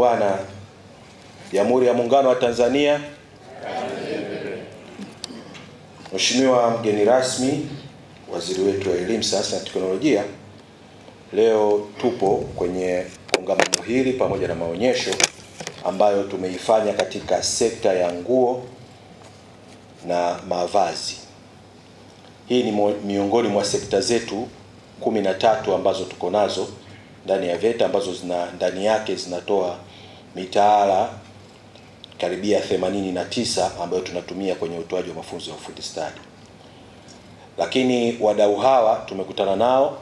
bwana, Jamhuri ya Muungano wa Tanzania. Mheshimiwa mgeni rasmi, waziri wetu wa elimu, sayansi na teknolojia, leo tupo kwenye kongamano hili pamoja na maonyesho ambayo tumeifanya katika sekta ya nguo na mavazi. Hii ni miongoni mwa sekta zetu 13 ambazo tuko nazo ndani ya VETA, ambazo ndani yake zinatoa mitaala karibia 89 ambayo tunatumia kwenye utoaji wa mafunzo ya ufundi stadi. Lakini wadau hawa tumekutana nao,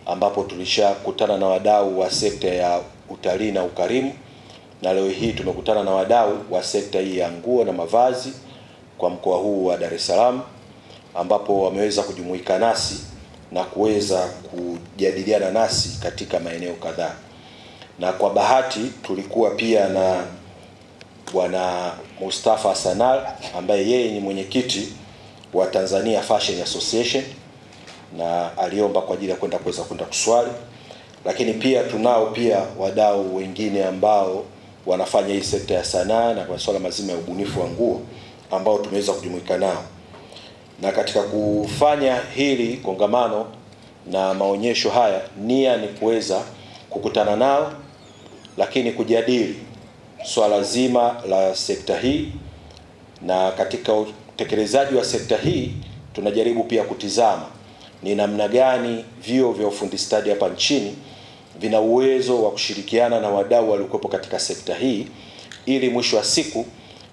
ambapo tulishakutana na wadau wa sekta ya utalii na ukarimu, na leo hii tumekutana na wadau wa sekta hii ya nguo na mavazi kwa mkoa huu wa Dar es Salaam, ambapo wameweza kujumuika nasi na kuweza kujadiliana nasi katika maeneo kadhaa. Na kwa bahati tulikuwa pia na Bwana Mustafa Sanal ambaye yeye ni mwenyekiti wa Tanzania Fashion Association, na aliomba kwa ajili ya kwenda kuswali. Lakini pia tunao pia wadau wengine ambao wanafanya hii sekta ya sanaa na masuala mazima ya ubunifu wa nguo ambao tumeweza kujumuika nao. Na katika kufanya hili kongamano na maonyesho haya, nia ni kuweza kukutana nao, lakini kujadili swala zima la sekta hii, na katika utekelezaji wa sekta hii tunajaribu pia kutizama ni namna gani vyuo vya ufundi stadi hapa nchini vina uwezo wa kushirikiana na wadau waliokuwepo katika sekta hii, ili mwisho wa siku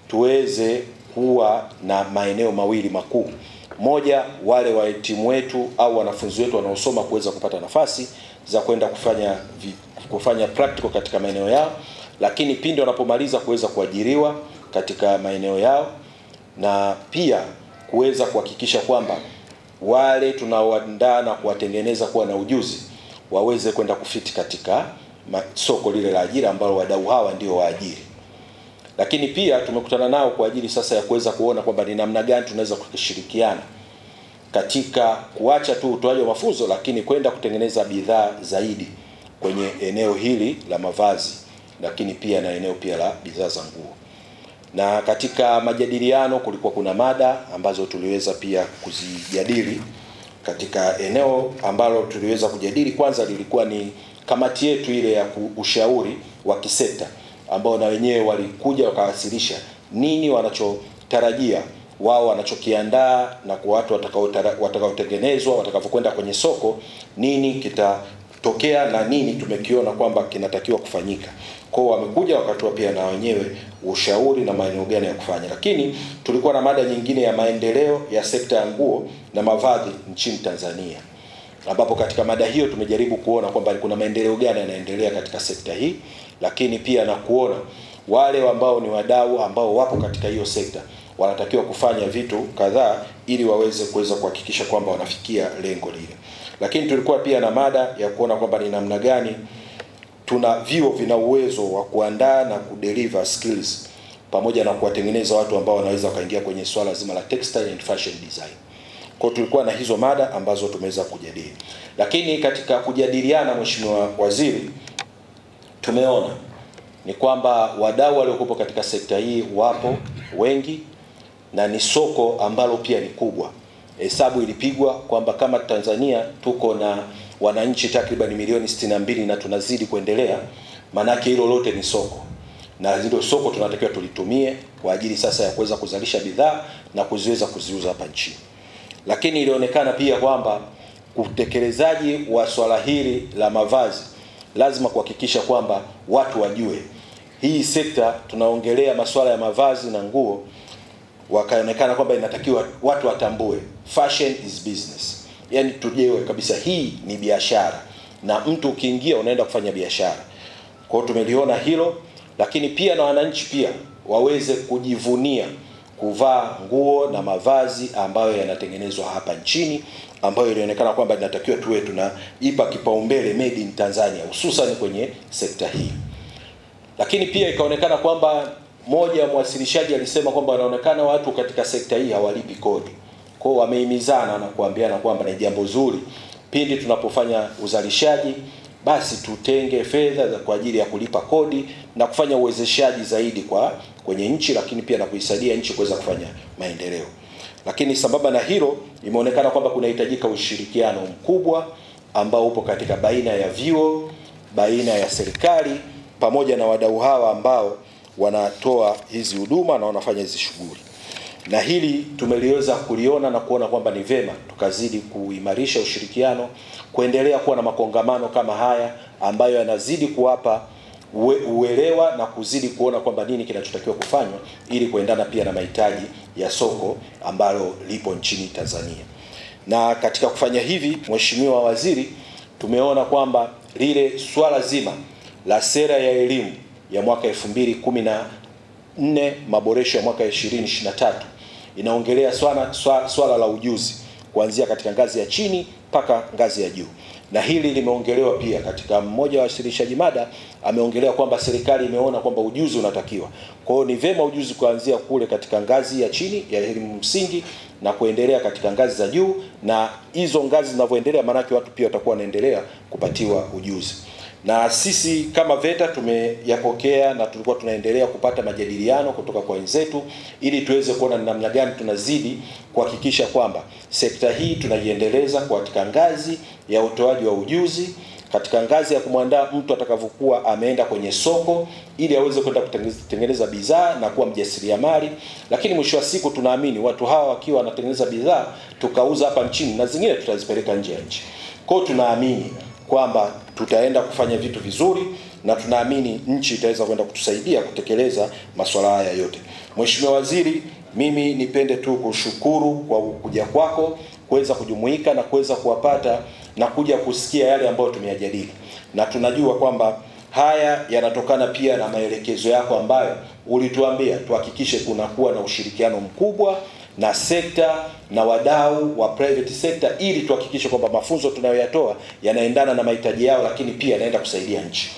tuweze kuwa na maeneo mawili makuu. Moja, wale wahitimu wetu au wanafunzi wetu wanaosoma kuweza kupata nafasi za kwenda kufanya practical katika maeneo yao, lakini pindi wanapomaliza kuweza kuajiriwa katika maeneo yao, na pia kuweza kuhakikisha kwamba wale tunaoandaa na kuwatengeneza kuwa na ujuzi waweze kwenda kufiti katika soko lile la ajira ambalo wadau hawa ndio waajiri. Lakini pia tumekutana nao kwa ajili sasa ya kuweza kuona kwamba ni namna gani tunaweza kushirikiana katika kuacha tu utoaji wa mafunzo, lakini kwenda kutengeneza bidhaa zaidi kwenye eneo hili la mavazi, lakini pia na eneo pia la bidhaa za nguo. Na katika majadiliano kulikuwa kuna mada ambazo tuliweza pia kuzijadili. Katika eneo ambalo tuliweza kujadili, kwanza lilikuwa ni kamati yetu ile ya ushauri wa kisekta, ambao na wenyewe walikuja wakawasilisha nini wanachotarajia wao, wanachokiandaa, na kwa watu watakaotengenezwa watakavyokwenda kwenye soko, nini kitatokea na nini tumekiona kwamba kinatakiwa kufanyika. Kwa hiyo wamekuja wakatoa pia na wenyewe ushauri na maeneo gani ya kufanya. Lakini tulikuwa na mada nyingine ya maendeleo ya sekta ya nguo na mavazi nchini Tanzania, ambapo katika mada hiyo tumejaribu kuona kwamba kuna maendeleo gani yanaendelea katika sekta hii, lakini pia na kuona wale ambao ni wadau ambao wapo katika hiyo sekta wanatakiwa kufanya vitu kadhaa ili waweze kuhakikisha kwamba wanafikia lengo lile. Lakini tulikuwa pia na mada ya kuona kwamba ni namna gani tuna vyuo vina uwezo wa kuandaa na kudeliver skills pamoja na kuwatengeneza watu ambao wanaweza kaingia kwenye swala zima la textile and fashion design. Kwa tulikuwa na hizo mada ambazo tumeweza kujadili. Lakini katika kujadiliana, Mheshimiwa Waziri, tumeona ni kwamba wadau waliokuwepo katika sekta hii wapo wengi, na ni soko ambalo pia ni kubwa. Hesabu ilipigwa kwamba kama Tanzania tuko na wananchi takriban milioni 62 na tunazidi kuendelea, manake hilo lote ni soko, na hilo soko tunatakiwa tulitumie kwa ajili sasa ya kuweza kuzalisha bidhaa na kuziweza kuziuza hapa nchini. Lakini ilionekana pia kwamba utekelezaji wa swala hili la mavazi lazima kuhakikisha kwamba watu wajue hii sekta tunaongelea masuala ya mavazi na nguo, wakaonekana kwamba inatakiwa watu watambue fashion is business. Yani tujewe kabisa hii ni biashara, na mtu ukiingia unaenda kufanya biashara. Kwa hiyo tumeliona hilo, lakini pia na wananchi pia waweze kujivunia kuvaa nguo na mavazi ambayo yanatengenezwa hapa nchini, ambayo ilionekana kwamba inatakiwa tuwe tunaipa kipaumbele made in Tanzania, hususan kwenye sekta hii. Lakini pia ikaonekana kwamba moja mwasilishaji alisema kwamba wanaonekana watu katika sekta hii hawalipi kodi. Kwa hiyo wamehimizana na kuambiana kwamba ni jambo zuri pindi tunapofanya uzalishaji basi tutenge fedha kwa ajili ya kulipa kodi na kufanya uwezeshaji zaidi kwenye nchi, lakini pia na kuisaidia nchi kuweza kufanya maendeleo. Lakini sambamba na hilo, imeonekana kwamba kunahitajika ushirikiano mkubwa ambao upo katika baina ya vyuo, baina ya serikali pamoja na wadau hawa ambao wanatoa hizi huduma na wanafanya hizi shughuli. Na hili tumeliweza kuliona na kuona kwamba ni vema tukazidi kuimarisha ushirikiano, kuendelea kuwa na makongamano kama haya ambayo yanazidi kuwapa uelewa na kuzidi kuona kwamba nini kinachotakiwa kufanywa ili kuendana pia na mahitaji ya soko ambalo lipo nchini Tanzania. Na katika kufanya hivi, Mheshimiwa Waziri, tumeona kwamba lile swala zima la sera ya elimu ya mwaka 2014 maboresho ya mwaka 2023 inaongelea swala la ujuzi kuanzia katika ngazi ya chini mpaka ngazi ya juu. Na hili limeongelewa pia katika mmoja wa wasilishaji mada, ameongelea kwamba serikali imeona kwamba ujuzi unatakiwa. Kwa hiyo ni vema ujuzi kuanzia kule katika ngazi ya chini ya elimu msingi na kuendelea katika ngazi za juu, na hizo ngazi zinavyoendelea maana watu pia watakuwa wanaendelea kupatiwa ujuzi. Na sisi kama VETA tumeyapokea na tulikuwa tunaendelea kupata majadiliano kutoka kwa wenzetu ili tuweze kuona namna gani tunazidi kuhakikisha kwamba sekta hii tunaiendeleza katika ngazi ya utoaji wa ujuzi, katika ngazi ya kumwandaa mtu atakavyokuwa ameenda kwenye soko ili aweze kwenda kutengeneza bidhaa na kuwa mjasiriamali. Lakini mwisho wa siku tunaamini watu hawa wakiwa wanatengeneza bidhaa tukauza hapa nchini na zingine tutazipeleka nje ya nchi. Kwa hiyo tunaamini kwamba tutaenda kufanya vitu vizuri na tunaamini nchi itaweza kwenda kutusaidia kutekeleza masuala haya yote. Mheshimiwa Waziri, mimi nipende tu kushukuru kwa kuja kwako kuweza kujumuika na kuweza kuwapata na kuja kusikia yale ambayo tumeyajadili. Na tunajua kwamba haya yanatokana pia na maelekezo yako ambayo ulituambia tuhakikishe kunakuwa na ushirikiano mkubwa na sekta na wadau wa private sector ili tuhakikishe kwamba mafunzo tunayoyatoa yanaendana na mahitaji yao, lakini pia yanaenda kusaidia nchi.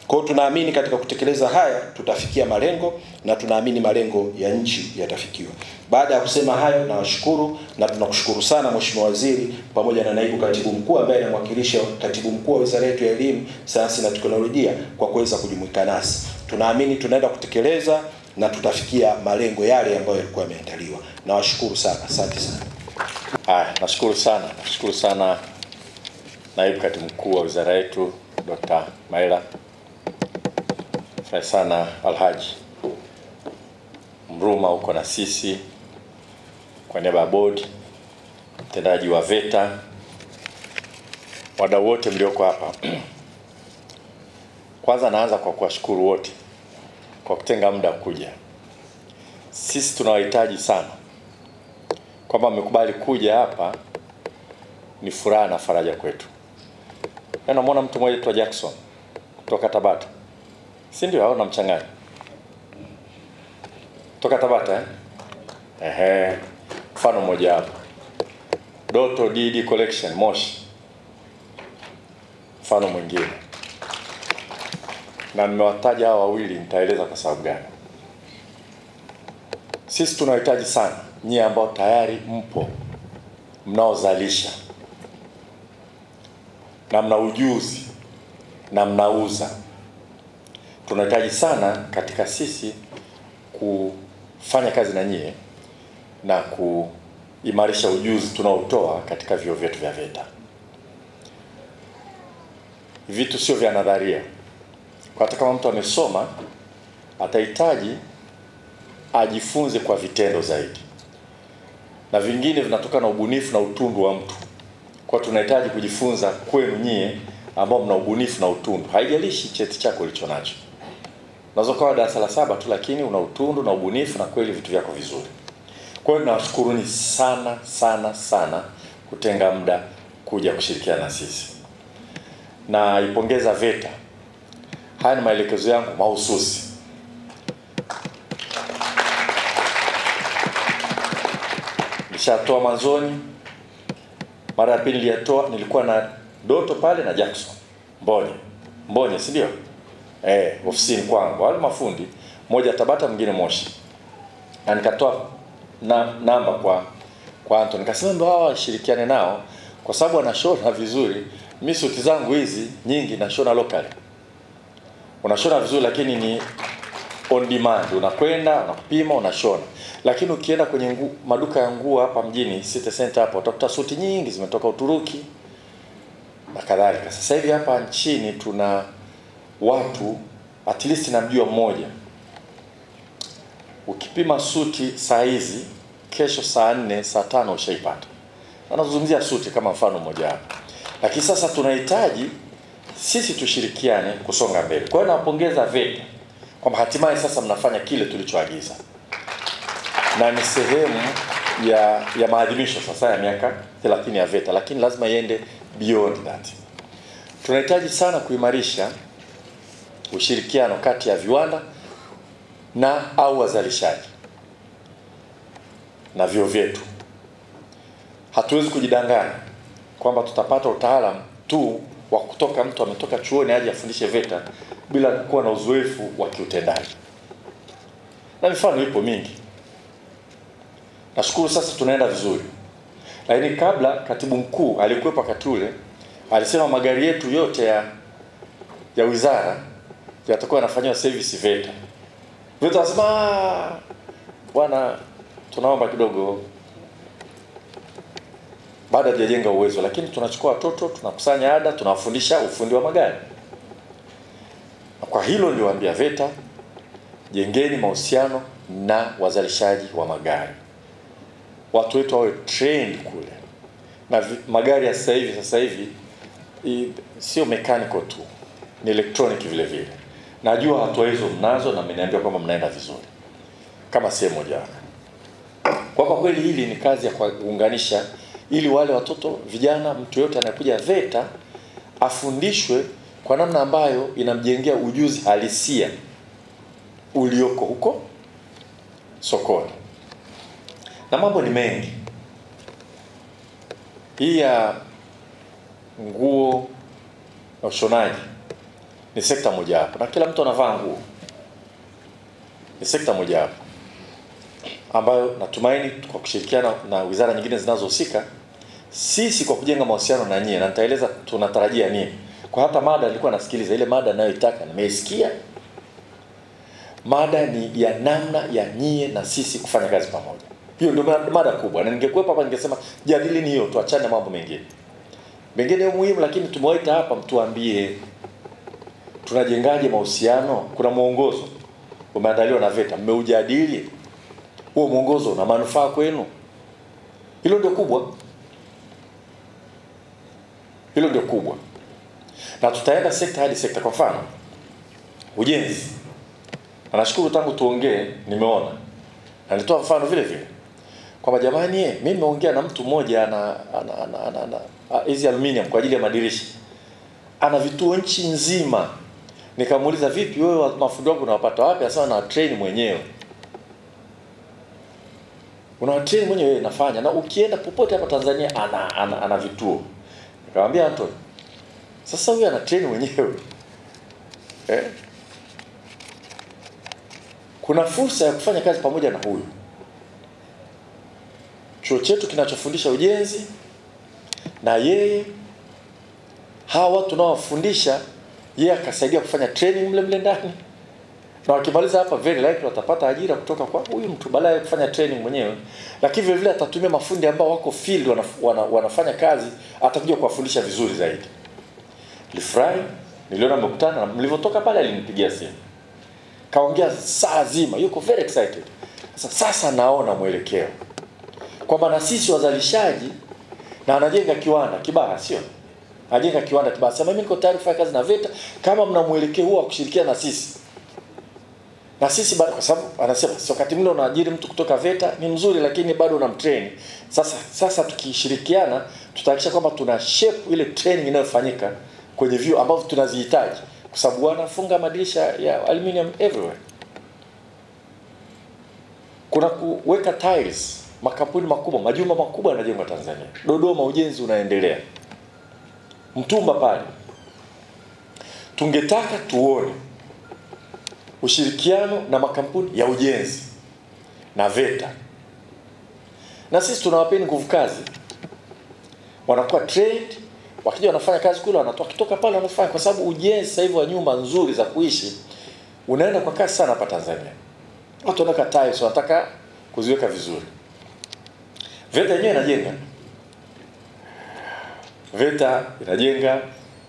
Kwa hiyo tunaamini katika kutekeleza haya tutafikia malengo na tunaamini malengo ya nchi yatafikiwa. Baada ya kusema hayo, nawashukuru na tunakushukuru sana Mheshimiwa Waziri pamoja na Naibu Katibu Mkuu ambaye anamwakilisha Katibu Mkuu wa Wizara yetu ya Elimu, Sayansi na Teknolojia kwa kuweza kujumuika nasi. Tunaamini tunaenda kutekeleza na tutafikia malengo yale ambayo yalikuwa yameandaliwa. Nawashukuru sana. Asante sana. Nashukuru sana Naibu Katibu Mkuu wa wizara yetu Dr. Maila. Furahi sana Alhaji Mruma uko na sisi kwa niaba ya board, mtendaji wa VETA, wadau wote mlioko hapa. Kwanza naanza kwa kuwashukuru wote kwa kutenga muda kuja. Sisi tunawahitaji sana. Kwamba mmekubali kuja hapa ni furaha na faraja kwetu. Namuona mtu mmoja tu Jackson kutoka Tabata. Si ndio hao namchanganya? Kutoka Tabata mfano mmoja hapa. Doto DD Collection Moshi. Mfano mwingine. Na nimewataja hao wawili, nitaeleza kwa sababu gani. Sisi tunahitaji sana nyie ambao tayari mpo mnaozalisha na mna ujuzi na mnauza. Tunahitaji sana katika sisi kufanya kazi na nyie na kuimarisha ujuzi tunaotoa katika vyuo vyetu vya VETA. Vitu sio vya nadharia. Kwa hata kama mtu amesoma atahitaji ajifunze kwa vitendo zaidi. Na vingine vinatoka na ubunifu na utundu wa mtu. Kwa tunahitaji kujifunza kwenu nyie ambao mna ubunifu na utundu. Haijalishi cheti chako ulicho nacho. Unaweza kuwa darasa la 7 tu lakini una utundu na ubunifu na kweli vitu vyako vizuri. Kwa hiyo nawashukuruni sana kutenga muda kuja kushirikiana na sisi. Na ipongeza VETA. Haya ni maelekezo yangu mahususi. Nishatoa mwanzoni. Mara ya pili nilikuwa na Doto pale na Jackson. Mbonye, si ndio? Ofisini kwangu. Wale mafundi, mmoja Tabata mwingine Moshi. Na nikatoa namba kwa Anton. Nikasema ndio hawa shirikiane nao kwa sababu wanashona vizuri. Mimi suti zangu hizi nyingi na shona locally. unashona vizuri, lakini ni on demand, unakwenda unapima unashona. Lakini ukienda kwenye maduka ya nguo hapa mjini City Center hapa, utakuta suti nyingi zimetoka Uturuki na kadhalika. Sasa hivi hapa nchini tuna watu at least namjua mmoja, ukipima suti saa hizi, kesho saa 4 saa 5 ushaipata. Anazungumzia suti kama mfano mmoja hapa. Lakini sasa tunahitaji sisi tushirikiane kusonga mbele. Kwa hiyo napongeza VETA kwamba hatimaye sasa mnafanya kile tulichoagiza, na ni sehemu ya maadhimisho sasa ya miaka 30 ya VETA, lakini lazima iende beyond that. Tunahitaji sana kuimarisha ushirikiano kati ya viwanda na au wazalishaji na vyuo vyetu. Hatuwezi kujidanganya kwamba tutapata utaalamu tu wa kutoka mtu ametoka chuoni aje afundishe VETA bila kuwa na uzoefu wa kiutendaji. Na mifano ipo mingi. Nashukuru sasa tunaenda vizuri. Lakini kabla katibu mkuu alikuwepo wakati ule, alisema magari yetu yote ya wizara yatakuwa yanafanywa service VETA. VETA wasema bwana, tunaomba kidogo, baada hajajenga uwezo, lakini tunachukua watoto, tunakusanya ada, tunawafundisha ufundi wa magari. Kwa hilo niliwaambia VETA, jengeni mahusiano na wazalishaji wa magari. Watu wetu wawe trained kule. Na magari ya sasa hivi sio mechanical tu, ni electronic vile vile. Najua hatua hizo mnazo na mmeniambia kwamba mnaenda vizuri kama sehemu moja. Kwa kweli hili ni kazi ya kuunganisha, ili wale watoto, vijana, mtu yote anakuja VETA afundishwe kwa namna ambayo inamjengea ujuzi halisia ulioko huko sokoni. Na mambo ni mengi. Hii ya nguo na ushonaji ni sekta moja hapo, na kila mtu anavaa nguo. Ni sekta moja hapo ambayo natumaini kwa kushirikiana na wizara nyingine zinazohusika, sisi kwa kujenga mahusiano na nyie, na nitaeleza tunatarajia nini. Kwa hata mada nilikuwa nasikiliza, ile mada ninayoitaka nimeisikia. Mada ni ya namna ya nyie na sisi kufanya kazi pamoja. Hiyo ndio mada kubwa, na ningekuwepo hapa ningesema jadilini hiyo, tuachane mambo mengine. Mengine ni muhimu, lakini tumewaita hapa mtuambie tunajengaje mahusiano. Kuna mwongozo umeandaliwa na VETA, mmeujadili? Huo mwongozo una manufaa kwenu? Hilo ndio kubwa. Hilo ndio kubwa. Na tutaenda sekta hadi sekta. Kwa mfano ujenzi, nashukuru tangu tuongee nimeona, na nitoa mfano vile vile kwamba jamani, mimi nimeongea na mtu mmoja ana hizi aluminium kwa ajili ya madirisha, ana vituo nchi nzima. Nikamuuliza, vipi wewe mafundi wako unawapata wapi? Asema na train mwenyewe. Una train mwenyewe? Nafanya. Na ukienda popote hapa Tanzania ana vituo. Nikamwambia, Anton, sasa huyu ana train mwenyewe, kuna fursa ya kufanya kazi pamoja na huyu. Chuo chetu kinachofundisha ujenzi na yeye, hawa watu tunaowafundisha yeye akasaidia kufanya training mle ndani, na wakimaliza hapa very likely watapata ajira kutoka kwa huyu mtu badala ya kufanya training mwenyewe. Lakini vile vile atatumia mafundi ambao wako field wanafanya kazi, atakuja kuwafundisha vizuri zaidi. Nilifurahi, niliona mkutano, na mlivyotoka pale alinipigia simu, kaongea saa zima, yuko very excited. Sasa naona mwelekeo kwamba na sisi wazalishaji, na anajenga kiwanda Kibaha, sio? Anajenga kiwanda Kibaha. Sasa mimi niko tayari kufanya kazi na VETA kama mna mwelekeo huo wa kushirikiana na sisi. Na sisi bado, kwa sababu anasema sio wakati mwingine unaajiri mtu kutoka VETA ni mzuri, lakini bado unamtrain. Sasa tukishirikiana tutahakikisha kwamba tuna shape ile training inayofanyika kwenye vyuo ambavyo tunazihitaji, kwa sababu wanafunga madirisha ya aluminium everywhere. Kuna kuweka tiles, makampuni makubwa, majumba makubwa yanajengwa Tanzania. Dodoma ujenzi unaendelea. Mtumba pale. Tungetaka tuone ushirikiano na makampuni ya ujenzi na VETA. Na sisi tunawapeni nguvu kazi, wanakuwa trained wakija wanafanya kazi kule, wakitoka pale wanafanya, kwa sababu ujenzi sasa hivi wa nyumba nzuri za kuishi unaenda kwa kasi sana hapa Tanzania. Watu wanataka tiles, wanataka kuziweka vizuri. VETA yenyewe inajenga. VETA inajenga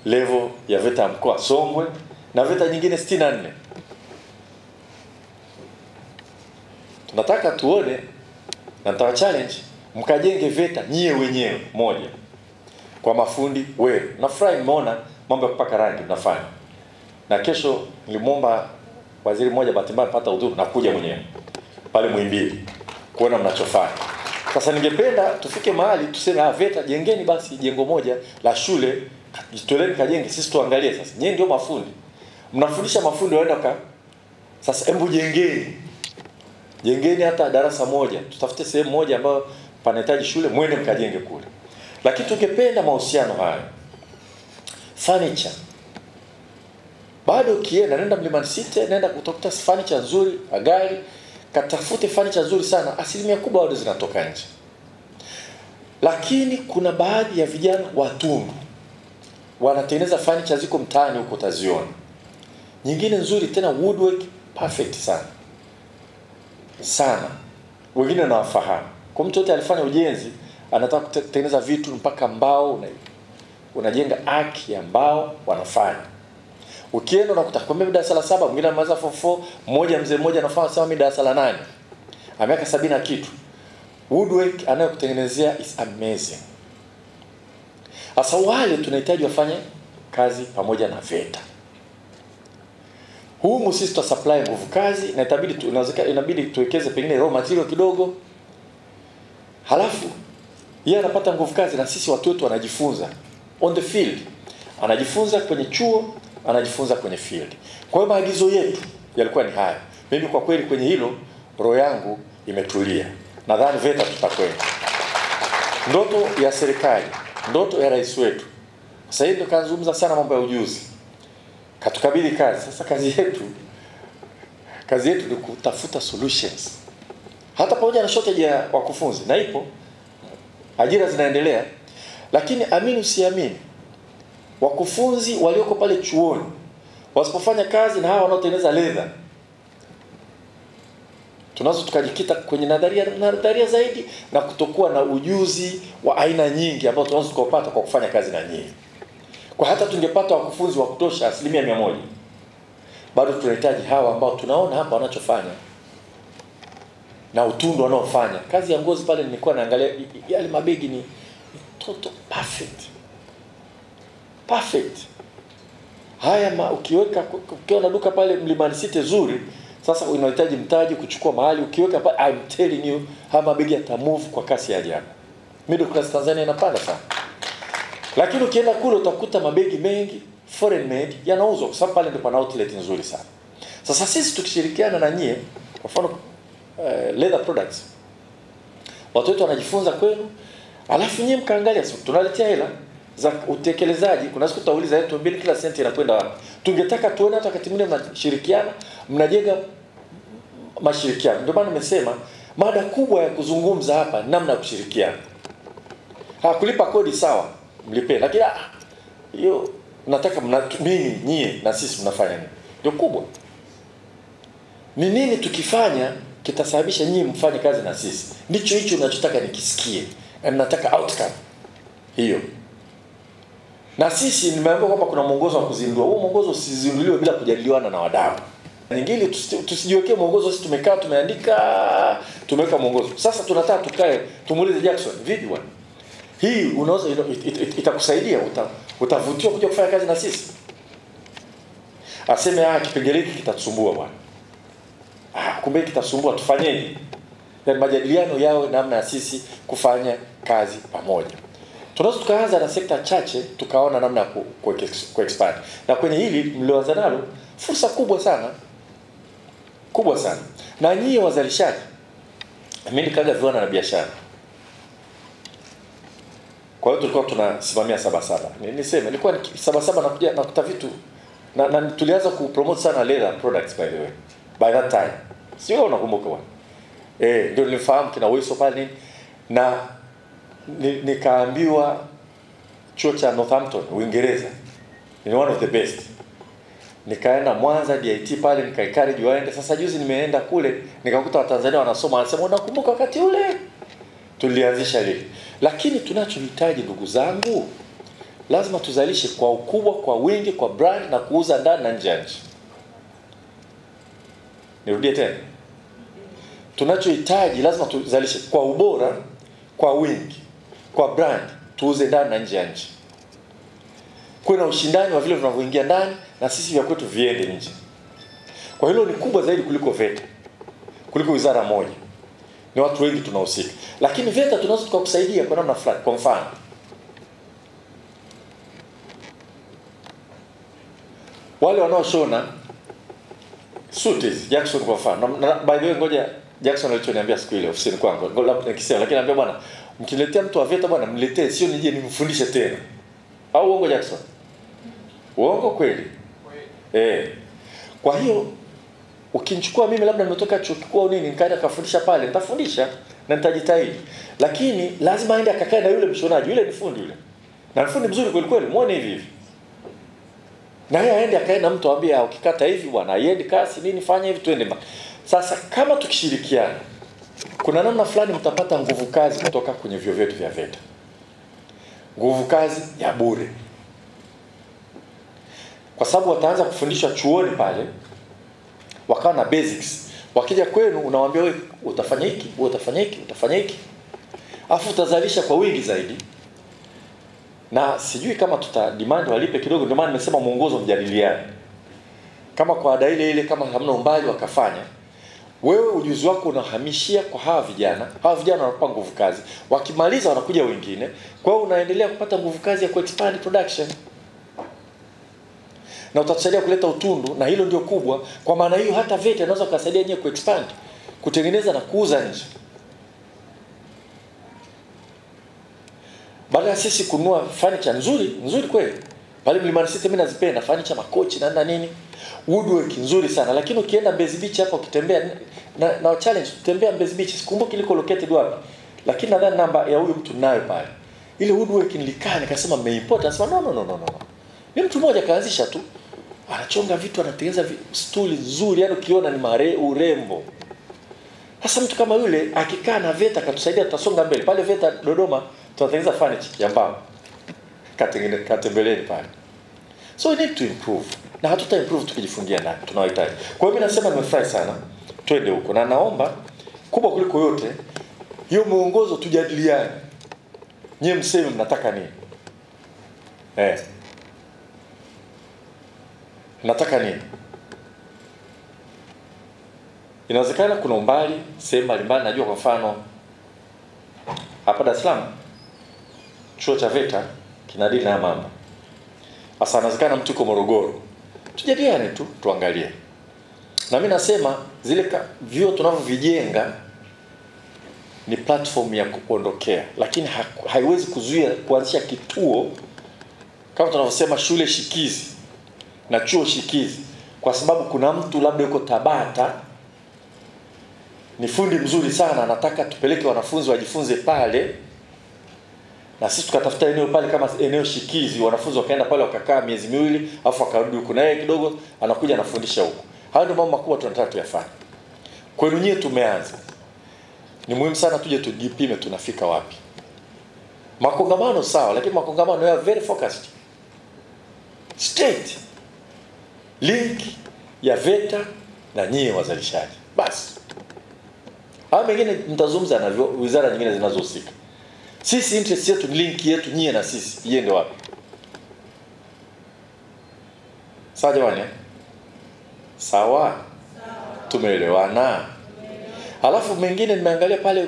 level ya VETA mkoa Songwe na VETA nyingine 64. Tunataka tuone na nitawa challenge mkajenge VETA nyie wenyewe moja kwa mafundi wewe. Nafurahi nimeona mambo ya kupaka rangi mnafanya. Na kesho nilimwomba waziri mmoja, bahati mbaya pata udhuru na kuja mwenyewe pale Muhimbili kuona mnachofanya. Sasa ningependa tufike mahali tuseme VETA jengeni basi jengo moja la shule, jitoleni kajenge, sisi tuangalie sasa. Nyinyi ndio mafundi. Mnafundisha mafundi waenda sasa hebu jengeni hata darasa moja. Tutafute sehemu moja ambayo panahitaji shule, mwende mkajenge kule. Lakini tungependa mahusiano haya. Furniture. Bado ukienda nenda Mlimani City, nenda kutafuta furniture nzuri, gari, katafute furniture nzuri sana, asilimia kubwa bado zinatoka nje. Lakini kuna baadhi ya vijana watundu wanatengeneza furniture ziko mtaani huko utaziona. Nyingine nzuri tena woodwork perfect sana. Sana. Wengine nawafahamu. Kwa mtu yote alifanya ujenzi, anataka kutengeneza vitu mpaka mbao, unajenga aki ya mbao wanafanya. Ukienda unakuta kwa mimi darasa la 7, mwingine anaanza form 4, mmoja mzee mmoja anafanya sawa mimi darasa la 8. Ameweka 70 na kitu. Woodwork anayokutengenezea is amazing. Sasa wale tunahitaji wafanye kazi pamoja na VETA. Humu sisi tu supply nguvu kazi na inabidi tuwekeze pengine raw material kidogo. Halafu yeye anapata nguvu kazi na sisi watu wetu wanajifunza on the field. Anajifunza kwenye chuo, anajifunza kwenye field. Kwa hiyo maagizo yetu yalikuwa ni haya. Mimi kwa kweli kwenye hilo roho yangu imetulia. Nadhani VETA tutakwenda. Ndoto ya serikali, ndoto ya rais wetu. Sasa hivi tukazungumza sana mambo ya ujuzi. Katukabidhi kazi. Sasa kazi yetu ni kutafuta solutions. Hata pamoja na shortage ya wakufunzi na ipo, ajira zinaendelea, lakini amini usiamini, wakufunzi walioko pale chuoni wasipofanya kazi na hawa wanaotengeneza leather, tunazo tukajikita kwenye nadharia zaidi na kutokuwa na ujuzi wa aina nyingi ambao tunazo tukapata kwa kufanya kazi na nyinyi. Kwa hata tungepata wakufunzi wa kutosha 100%, bado tunahitaji hawa ambao tunaona hapa wanachofanya na utundu wanaofanya. Kazi ya ngozi pale nilikuwa naangalia yale mabegi ni total perfect. Haya ukiwa na duka pale Mlimani City zuri, sasa unahitaji mtaji kuchukua mahali, ukiweka pale, I'm telling you, haya mabegi yatamove kwa kasi ya ajabu. Middle class Tanzania inapanda sana. Lakini ukienda kule utakuta mabegi mengi foreign made yanauzwa kwa sababu pale ndipo pana outlet nzuri sana. Sasa sisi tukishirikiana na nyie, kwa mfano leather products, watu wetu wanajifunza kwenu, alafu nyie mkaangalia, tunaletea hela za utekelezaji. Kuna siku tutauliza yetu mbili kila senti inakwenda wapi. Tungetaka tuone hata wakati mwingine mnashirikiana, mnajenga mashirikiano. Ndio maana nimesema mada kubwa ya kuzungumza hapa namna ya kushirikiana. Kulipa kodi sawa, mlipe, lakini hiyo nataka mimi nyie na sisi mnafanya nini? Ndio kubwa. Ni nini tukifanya kitasababisha nyie mfanye kazi na sisi? Ndicho hicho ninachotaka nikisikie. Na nataka outcome hiyo. Na sisi nimeambiwa kwamba kuna mwongozo wa kuzindua. Huo mwongozo usizinduliwe bila kujadiliana na wadau. Nyingine tusijiwekee mwongozo sisi tumekaa tumeandika tumeweka mwongozo. Sasa tunataka tukae tumuulize Jackson, vipi bwana? Hii unaweza itakusaidia, utavutiwa kuja kufanya kazi na sisi. Aseme kipengele hiki kitatusumbua bwana. Kumbe kitasumbua, tufanyeje? Yaani majadiliano yao namna ya sisi kufanya kazi pamoja. Tunaweza tukaanza na sekta chache tukaona namna ya ku-expand. Na kwenye hili mlioanza nalo fursa kubwa sana. Kubwa sana. Na nyinyi wazalishaji, mimi nikaga viwanda na biashara. Kwa hiyo tulikuwa tunasimamia Sabasaba. Niseme ilikuwa Sabasaba nakuja nakuta vitu na tulianza kupromote sana leather products by the way. By that time. Sio unakumbuka bwana. Ndio nilifahamu kina Weso pale nini, na nikaambiwa chuo cha Northampton Uingereza, ni one of the best. Nikaenda Mwanza DIT pale, nikaencourage waende. Sasa juzi nimeenda kule nikakuta Watanzania wanasoma, wanasema unakumbuka wakati ule tulianzisha lile. Lakini tunachohitaji ndugu zangu, lazima tuzalishe kwa ukubwa, kwa wingi, kwa brand na kuuza ndani na nje ya nchi. Nirudie tena. Tunachohitaji lazima tuzalishe kwa ubora, kwa wingi, kwa brand, tuuze ndani na nje ya nchi. Kuna ushindani wa vile vinavyoingia ndani na sisi vya kwetu viende nje. Kwa hilo ni kubwa zaidi kuliko VETA, kuliko wizara moja. Ni watu wengi tunahusika. Lakini VETA tunaweza tukakusaidia kwa namna fulani. Kwa mfano, wale wanaoshona suits Jackson kwa mfano. By the way, ngoja Jackson alichoniambia siku ile ofisini kwangu. Ngoja nikisema, lakini anambia bwana, mkiletea mtu wa VETA bwana mletee, sio nije nimfundishe tena. Au uongo Jackson? Uongo kweli? Kwa hiyo ukinichukua mimi labda nimetoka chuo kikuu nini nikaenda kufundisha pale, nitafundisha na nitajitahidi. Lakini lazima aende akakae na yule mshonaji, yule ni fundi yule. Na fundi mzuri kweli kweli, muone hivi hivi. Na yeye aende akae na mtu ambaye ukikata hivi bwana, iende kasi nini, fanya hivi twende. Sasa kama tukishirikiana, kuna namna fulani mtapata nguvu kazi kutoka kwenye vyuo vyetu vya VETA. Nguvu kazi ya bure. Kwa sababu wataanza kufundishwa chuoni pale, wakawa na basics. Wakija kwenu unawaambia wewe utafanya hiki, utafanya hiki, utafanya hiki. Afu utazalisha kwa wingi zaidi. Na sijui kama demand walipe kidogo, ndio maana nimesema muongozo mjadiliane. Kama kwa ada ile kama hamna umbali wakafanya, wewe ujuzi wako unahamishia kwa hawa vijana wanapata nguvu kazi. Wakimaliza wanakuja wengine, kwa hiyo unaendelea kupata nguvu kazi ya ku-expand production. Na utatusaidia kuleta utundu, na hilo ndio kubwa. Kwa maana hiyo hata VETA inaweza kusaidia nyewe ku-expand, kutengeneza na kuuza nje. Baada ya sisi kununua furniture nzuri kweli. Pale Mlimani City mimi nazipenda furniture, makochi na nini. Woodwork nzuri sana, lakini ukienda Mbezi Beach hapo ukitembea na challenge kutembea Mbezi Beach, sikumbuki liko located wapi. Lakini nadhani namba ya huyo mtu nayo pale. Ile woodwork nilikaa nikasema mmeimport, anasema no. Ni mtu mmoja kaanzisha tu. Anachonga vitu, anatengeneza stuli nzuri, yani ukiona ni urembo. Sasa mtu kama yule akikaa na VETA akatusaidia, tutasonga mbele. Pale VETA Dodoma tunatengeneza furniture ya mbao. Katembeleni pale. So we need to improve. Na hatuta improve tukijifungia ndani, tunawahitaji. Kwa hiyo mimi nasema nimefurahi sana. Twende huko. Na naomba kubwa kuliko yote hiyo muongozo tujadiliane. Nyie mseme mnataka nini? Nataka nini? Inawezekana kuna umbali sehemu mbalimbali, najua kwa mfano hapa Dar es Salaam chuo cha VETA kinadili na mambo. Sasa inawezekana mtu yuko Morogoro. Tujadiliane tu, tuangalie. Na mimi nasema zile vyuo tunavyovijenga ni platform ya kuondokea, lakini haiwezi kuzuia kuanzisha kituo kama tunavyosema shule shikizi na chuo shikizi, kwa sababu kuna mtu labda yuko Tabata ni fundi mzuri sana, anataka tupeleke wanafunzi wajifunze pale, na sisi tukatafuta eneo pale kama eneo shikizi, wanafunzi wakaenda pale wakakaa miezi miwili afu akarudi huko, na yeye kidogo anakuja anafundisha huko. Hayo ndio mambo makubwa tunataka tuyafanye. Kwenu nyie tumeanza. Ni muhimu sana tuje tujipime tunafika wapi. Makongamano sawa, lakini makongamano ya very focused. Straight. Link ya VETA na nyie wazalishaji. Basi. Hao mengine mtazungumza na wizara nyingine zinazohusika. Sisi interest yetu ni link yetu nyie na sisi iende wapi? Sawa jamani? Sawa? Tumeelewana? Halafu mengine nimeangalia pale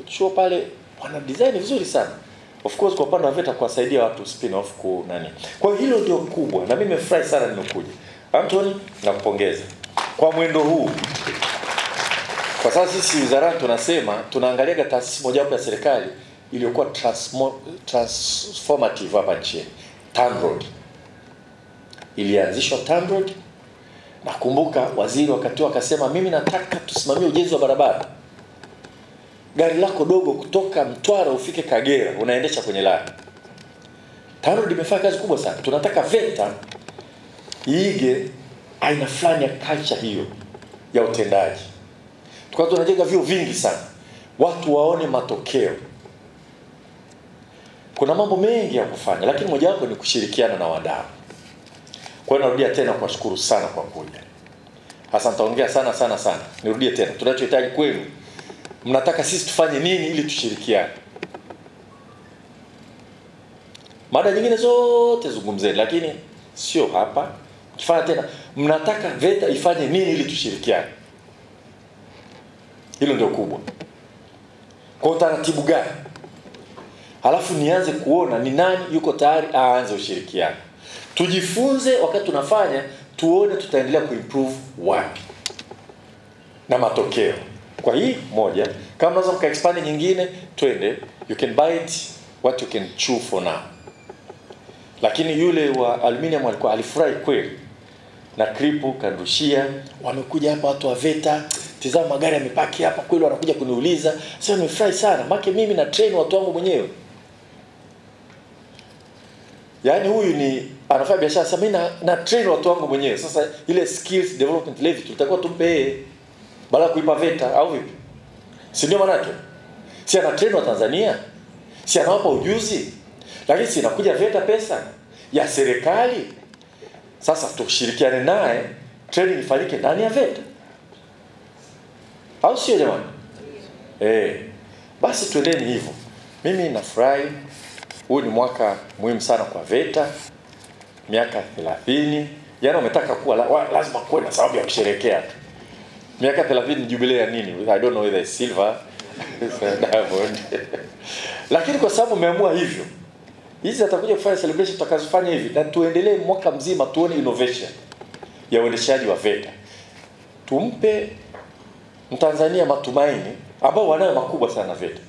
chuo pale wana design vizuri sana. Of course kwa upande wa VETA kuwasaidia watu spin off ku nani. Kwa hiyo hilo ndio kubwa, na mimi nimefurahi sana nimekuja. Anthony, nakupongeza kwa mwendo huu. Kwa sababu sisi wizarani tunasema tunaangalia taasisi moja wapo ya serikali iliyokuwa transformative hapa nchini. TANROADS. Ilianzishwa TANROADS. Nakumbuka waziri wakati akasema mimi nataka tusimamie ujenzi wa barabara. Gari lako dogo kutoka Mtwara ufike Kagera unaendesha kwenye lami. TANROADS imefanya kazi kubwa sana. Tunataka VETA iige aina fulani ya culture hiyo ya utendaji. Tukawa tunajenga vyuo vingi sana, watu waone matokeo. Kuna mambo mengi ya kufanya, lakini moja wapo ni kushirikiana na wadau. Kwa hiyo narudia tena kuwashukuru sana kwa kuja. Hasa nitaongea sana. Nirudie tena. Tunachohitaji kwenu, mnataka sisi tufanye nini ili tushirikiane? Mada nyingine zote zungumzeni, lakini sio hapa. Kifanya tena, mnataka VETA ifanye nini ili tushirikiane? Hilo ndio kubwa. Kwa utaratibu gani? Halafu nianze kuona ni nani yuko tayari aanze ushirikiano. Tujifunze wakati tunafanya, tuone tutaendelea kuimprove wapi na matokeo. Kwa hii moja, kama unaweza mkaexpand nyingine, twende. You can bite what you can chew for now. Lakini yule wa aluminium alikuwa alifurahi kweli. Na kripu kanushia, wamekuja hapa watu wa VETA, tizama magari yamepaki hapa kweli, wanakuja kuniuliza. Sasa nimefurahi sana, maana mimi na train watu wangu mwenyewe. Yaani huyu ni anafanya biashara, sasa mimi na train watu wangu mwenyewe. Sasa ile skills development levy tutakuwa tumpe baada kuipa VETA au vipi? Si ndio maana yake? Si ana train wa Tanzania? Si anawapa ujuzi? Lakini si inakuja VETA pesa ya serikali. Sasa tushirikiane naye, training ifanyike ndani ya VETA. Au sio jamani? Basi tuendeni hivyo. Mimi nafurahi. Huu ni mwaka muhimu sana kwa VETA. Miaka 30. Yaani umetaka kuwa lazima kuwe na sababu ya kusherehekea tu. Miaka 30 jubilee ya nini? I don't know whether it's silver, diamond. Lakini kwa sababu umeamua hivyo, hizi atakuja kufanya celebration tutakazofanya hivi, na tuendelee mwaka mzima tuone innovation ya uendeshaji wa VETA. Tumpe Mtanzania matumaini ambao wanayo makubwa sana VETA.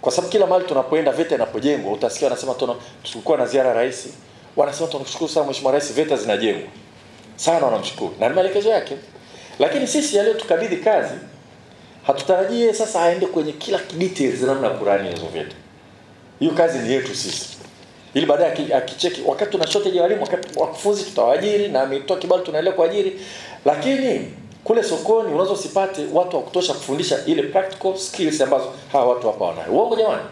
Kwa sababu kila mahali tunapoenda VETA inapojengwa, utasikia wanasema tulikuwa na ziara rais, wanasema tunashukuru sana Mheshimiwa Rais, VETA zinajengwa. Sana wanamshukuru. Na maelekezo yake. Lakini sisi leo tukabidhi kazi, hatutarajie sasa aende kwenye kila details namna ya kurani hizo VETA. Hiyo kazi ni yetu sisi. Ili baadaye akicheki wakati tuna shortage ya walimu, wakati wakufunzi tutawaajiri na ametoa kibali tunaendelea kuajiri. Lakini kule sokoni unaweza usipate watu wa kutosha kufundisha ile practical skills ambazo hawa watu hapa wanayo. Uongo jamani?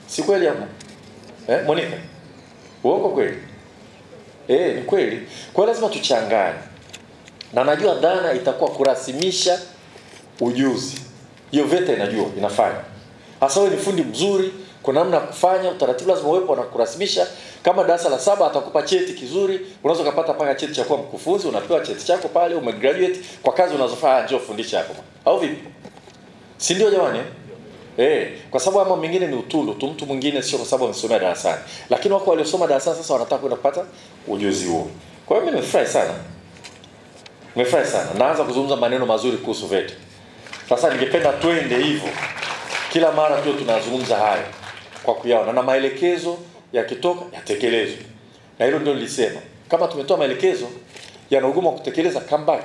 Si kweli hapo? Monica? Uongo kweli? Ni kweli. Kwa hiyo lazima tuchanganye. Na najua dhana itakuwa kurasimisha ujuzi. Hiyo VETA inajua, inafanya. Hasa wewe ni fundi mzuri, kuna namna kufanya, utaratibu lazima uwepo na kurasimisha. Kama darasa la 7 atakupa cheti kizuri, unaweza kupata paka cheti cha kuwa mkufunzi, unapewa cheti chako pale, umegraduate kwa kazi unazofanya, njoo fundisha hapo. Au vipi? Si ndio jamani? Kwa sababu ama mwingine ni utundu, tu mtu mwingine sio kwa sababu amesomea darasani. Lakini wako waliosoma darasani sasa wanataka kwenda kupata ujuzi huo. Kwa hiyo mimi nimefurahi sana. Naanza kuzungumza maneno mazuri kuhusu VETA. Sasa ningependa twende hivyo. Kila mara tu tunazungumza haya kwa kuyaona na maelekezo yakitoka yatekelezwe. Na hilo ndio nilisema. Kama tumetoa maelekezo yana ugumu kutekeleza, come back.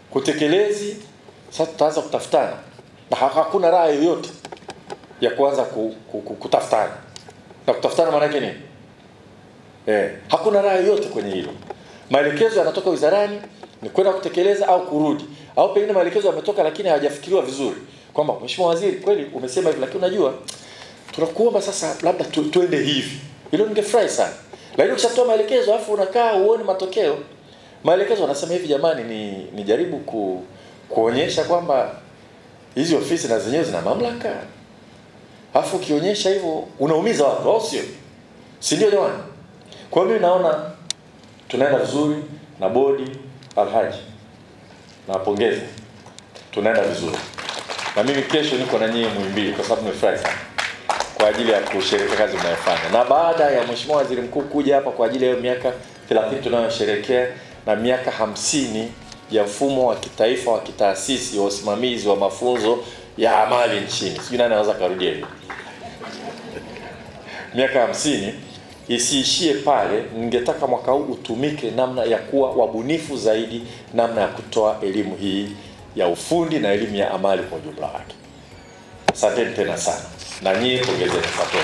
Kutekelezi sasa tutaanza kutafutana. Na hakuna raha yoyote ya kuanza kutafutana. Na kutafutana maana yake nini? Hakuna raha yoyote kwenye hilo. Maelekezo yanatoka wizarani ni kwenda kutekeleza au kurudi. Au pengine maelekezo yametoka lakini hayajafikiriwa vizuri. Kwamba Mheshimiwa Waziri kweli umesema hivi, lakini unajua tunakuomba sasa labda tuende hivi. Hilo ningefurahi sana. Lakini ukishatoa maelekezo afu unakaa uone matokeo. Maelekezo wanasema hivi, jamani ni jaribu kuonyesha kwamba hizi ofisi na zenyewe zina mamlaka. Afu ukionyesha hivyo unaumiza watu, au sio? Si ndio jamani? Kwa hiyo mimi naona tunaenda vizuri na bodi Alhaji. Nawapongeza. Tunaenda vizuri. Na mimi kesho niko na nyinyi Muhimbili kwa sababu nimefurahi sana kwa ajili ya kusherehekea kazi mnayofanya. Na baada ya Mheshimiwa Waziri Mkuu kuja hapa kwa ajili ya miaka 30 tunayosherehekea na miaka 50 ya mfumo wa kitaifa wa kitaasisi wa usimamizi wa mafunzo ya amali nchini. Sijui nani anaweza karudia hiyo. Miaka 50 isiishie pale, ningetaka mwaka huu utumike namna ya kuwa wabunifu zaidi, namna ya kutoa elimu hii ya ufundi na elimu ya amali kwa jumla wake. Asante tena sana. Na nyinyi pongezeni sana.